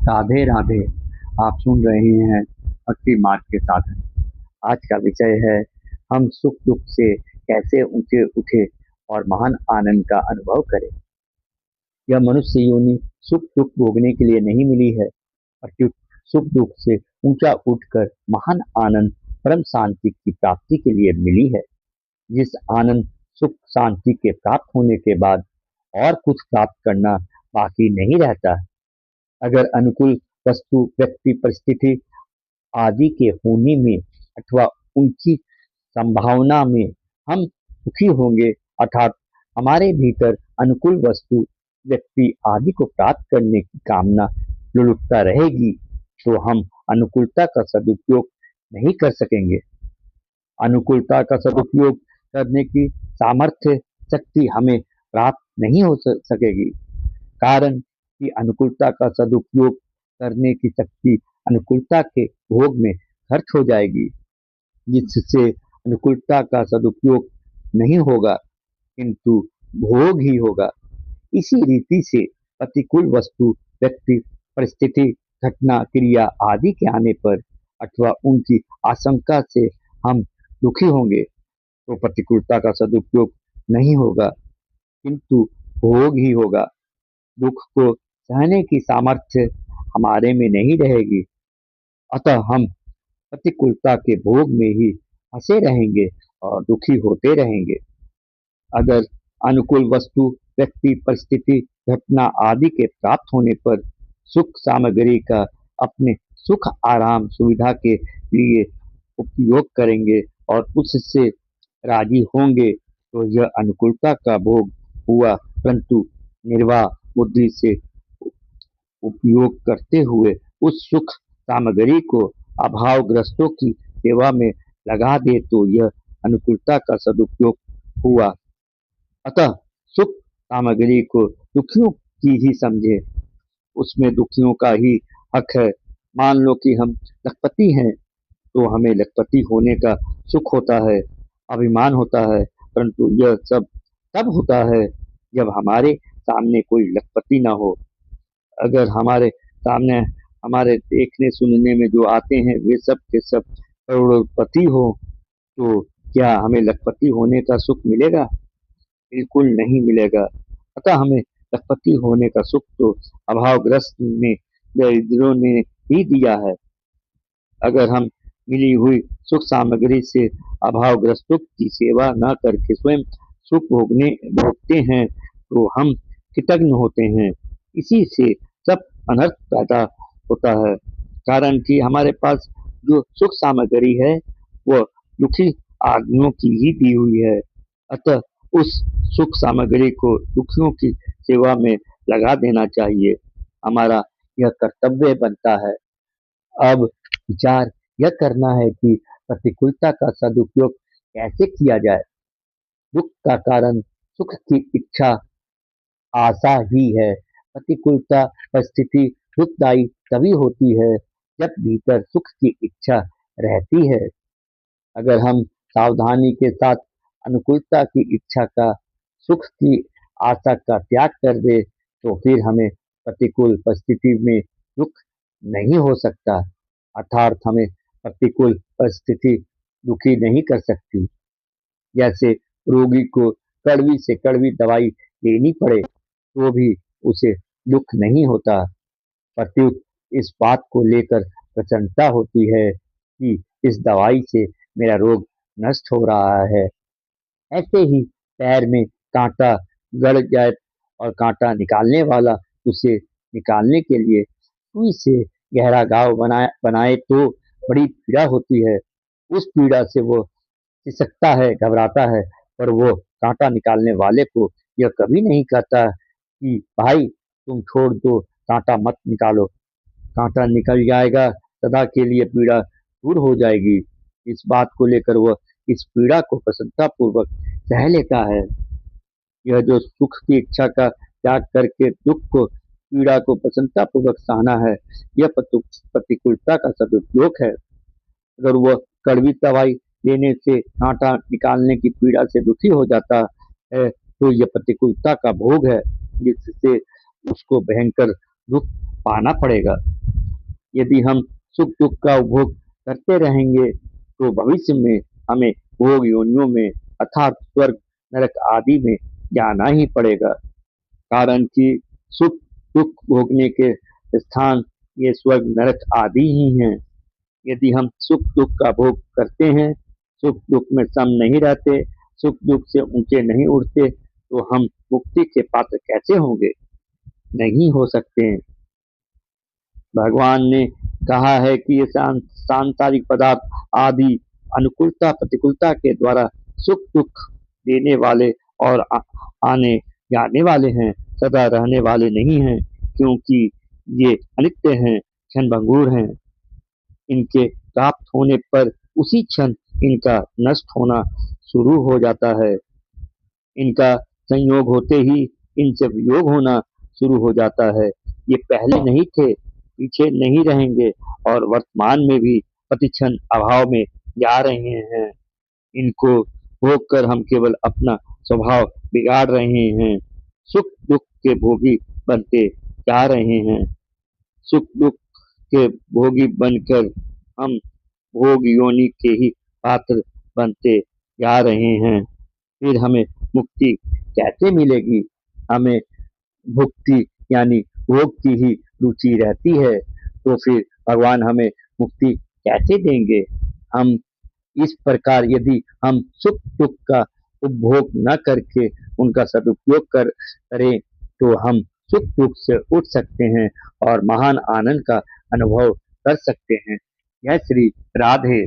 राधे राधे। आप सुन रहे हैं भक्ति मार्ग के साधन। आज का विषय है हम सुख दुख से कैसे ऊंचे उठे और महान आनंद का अनुभव करें। यह मनुष्य योनि सुख दुख भोगने के लिए नहीं मिली है, अतुट सुख दुख से ऊंचा उठकर महान आनंद परम शांति की प्राप्ति के लिए मिली है। जिस आनंद सुख शांति के प्राप्त होने के बाद और कुछ प्राप्त करना बाकी नहीं रहता है। अगर अनुकूल वस्तु व्यक्ति परिस्थिति आदि के होने में अथवा उनकी संभावना में हम सुखी होंगे, अर्थात हमारे भीतर अनुकूल वस्तु व्यक्ति आदि को प्राप्त करने की कामना लुढ़कता रहेगी, तो हम अनुकूलता का सदुपयोग नहीं कर सकेंगे। अनुकूलता का सदुपयोग करने की सामर्थ्य शक्ति हमें प्राप्त नहीं हो सकेगी, कारण कि अनुकूलता का सदुपयोग करने की शक्ति अनुकूलता के भोग में खर्च हो जाएगी, जिससे अनुकूलता का सदुपयोग नहीं होगा किंतु भोग ही होगा। इसी रीति से प्रतिकूल वस्तु व्यक्ति परिस्थिति घटना क्रिया आदि के आने पर अथवा उनकी आशंका से हम दुखी होंगे, तो प्रतिकूलता का सदुपयोग नहीं होगा किंतु भोग ही होगा। दुख को सहने की सामर्थ्य हमारे में नहीं रहेगी, अतः हम प्रतिकूलता के भोग में ही फंसे रहेंगे और दुखी होते रहेंगे। अगर अनुकूल वस्तु व्यक्ति परिस्थिति घटना आदि के प्राप्त होने पर सुख सामग्री का अपने सुख आराम सुविधा के लिए उपयोग करेंगे और उससे राजी होंगे, तो यह अनुकूलता का भोग हुआ, परंतु निर्वाह बुद्धि से उपयोग करते हुए उस सुख सामग्री को अभावग्रस्तों की सेवा में लगा दे तो यह अनुकूलता का सदुपयोग हुआ। अतः सुख सामग्री को दुखियों की ही समझे, उसमें दुखियों का ही हक है। मान लो कि हम लखपति हैं, तो हमें लखपति होने का सुख होता है, अभिमान होता है, परंतु यह सब तब होता है जब हमारे सामने कोई लखपति ना हो। अगर हमारे सामने हमारे देखने सुनने में जो आते हैं वे सब के सब करोड़पति हो, तो क्या हमें लखपति होने का सुख मिलेगा? बिल्कुल नहीं मिलेगा। अतः हमें लखपति होने का सुख तो अभावग्रस्त ने दरिद्रों ने ही दिया है। अगर हम मिली हुई सुख सामग्री से अभावग्रस्तों की सेवा न करके स्वयं सुख भोगते हैं, तो हम कृतज्ञ होते हैं। इसी से सब अनर्थ पैदा होता है, कारण कि हमारे पास जो सुख सामग्री है वह दुखी आदमियों की ही दी हुई है। अतः उस सुख सामग्री को दुखियों की सेवा में लगा देना चाहिए, हमारा यह कर्तव्य बनता है। अब विचार यह करना है कि प्रतिकूलता का सदुपयोग कैसे किया जाए। दुख का कारण सुख की इच्छा आशा ही है। प्रतिकूलता परिस्थिति दुखदायी तभी होती है जब भीतर सुख की इच्छा रहती है। अगर हम सावधानी के साथ अनुकूलता की इच्छा का सुख की आशा का त्याग कर दे, तो फिर हमें प्रतिकूल परिस्थिति में दुख नहीं हो सकता, अर्थात हमें प्रतिकूल परिस्थिति दुखी नहीं कर सकती। जैसे रोगी को कड़वी से कड़वी दवाई लेनी पड़े तो भी उसे दुख नहीं होता, प्रत्युत इस बात को लेकर प्रसन्नता होती है कि इस दवाई से मेरा रोग नष्ट हो रहा है। ऐसे ही पैर में कांटा गड़ जाए और कांटा निकालने वाला उसे निकालने के लिए सुई से गहरा घाव बनाए तो बड़ी पीड़ा होती है। उस पीड़ा से वो सिसकता है, घबराता है, पर वो कांटा निकालने वाले को यह कभी नहीं कहता कि भाई तुम छोड़ दो, कांटा मत निकालो, कांटा निकल जाएगा, सदा के लिए पीड़ा दूर हो जाएगी। इस बात को लेकर वह इस पीड़ा को प्रसन्नता पूर्वक सह लेता है। यह जो सुख की इच्छा का त्याग करके दुख को पीड़ा को प्रसन्नता पूर्वक सहना है, यह प्रतिकूलता का सदुपयोग है। अगर वह कड़वी दवाई लेने से कांटा निकालने की पीड़ा से दुखी हो जाता है, तो यह प्रतिकूलता का भोग है, जिससे उसको भयंकर दुख पाना पड़ेगा। यदि हम सुख दुख का उपभोग करते रहेंगे तो भविष्य में हमें भोग योनियों में अर्थात स्वर्ग नरक आदि में जाना ही पड़ेगा। कारण कि सुख दुख भोगने के स्थान ये स्वर्ग नरक आदि ही हैं। यदि हम सुख दुख का भोग करते हैं, सुख दुख में सम नहीं रहते, सुख दुख से ऊंचे नहीं उठते, तो हम मुक्ति के पात्र कैसे होंगे? नहीं हो सकते हैं। भगवान ने कहा है कि ये सांसारिक पदार्थ आदि अनुकूलता प्रतिकूलता के द्वारा सुख दुख देने वाले और आने जाने वाले हैं, सदा रहने वाले नहीं हैं, क्योंकि ये अनित्य हैं, क्षणभंगुर हैं। इनके प्राप्त होने पर उसी क्षण इनका नष्ट होना शुरू हो जाता है। इनका संयोग होते ही इनसे वियोग होना शुरू हो जाता है। ये पहले नहीं थे, पीछे नहीं रहेंगे और वर्तमान में भी प्रतिक्षण अभाव में जा रहे हैं। इनको भोग कर हम केवल अपना स्वभाव बिगाड़ रहे हैं। सुख दुख के भोगी बनते जा रहे हैं। सुख दुख के भोगी बनकर हम भोग योनि के ही पात्र बनते जा रहे हैं। फिर हमें मुक्ति कैसे मिलेगी? हमें भुक्ति यानी भोग की ही रुचि रहती है, तो फिर भगवान हमें मुक्ति कैसे देंगे? हम इस प्रकार यदि हम सुख दुख का उपभोग न करके उनका सदुपयोग करें तो हम सुख दुख से उठ सकते हैं और महान आनंद का अनुभव कर सकते हैं। जय श्री राधे।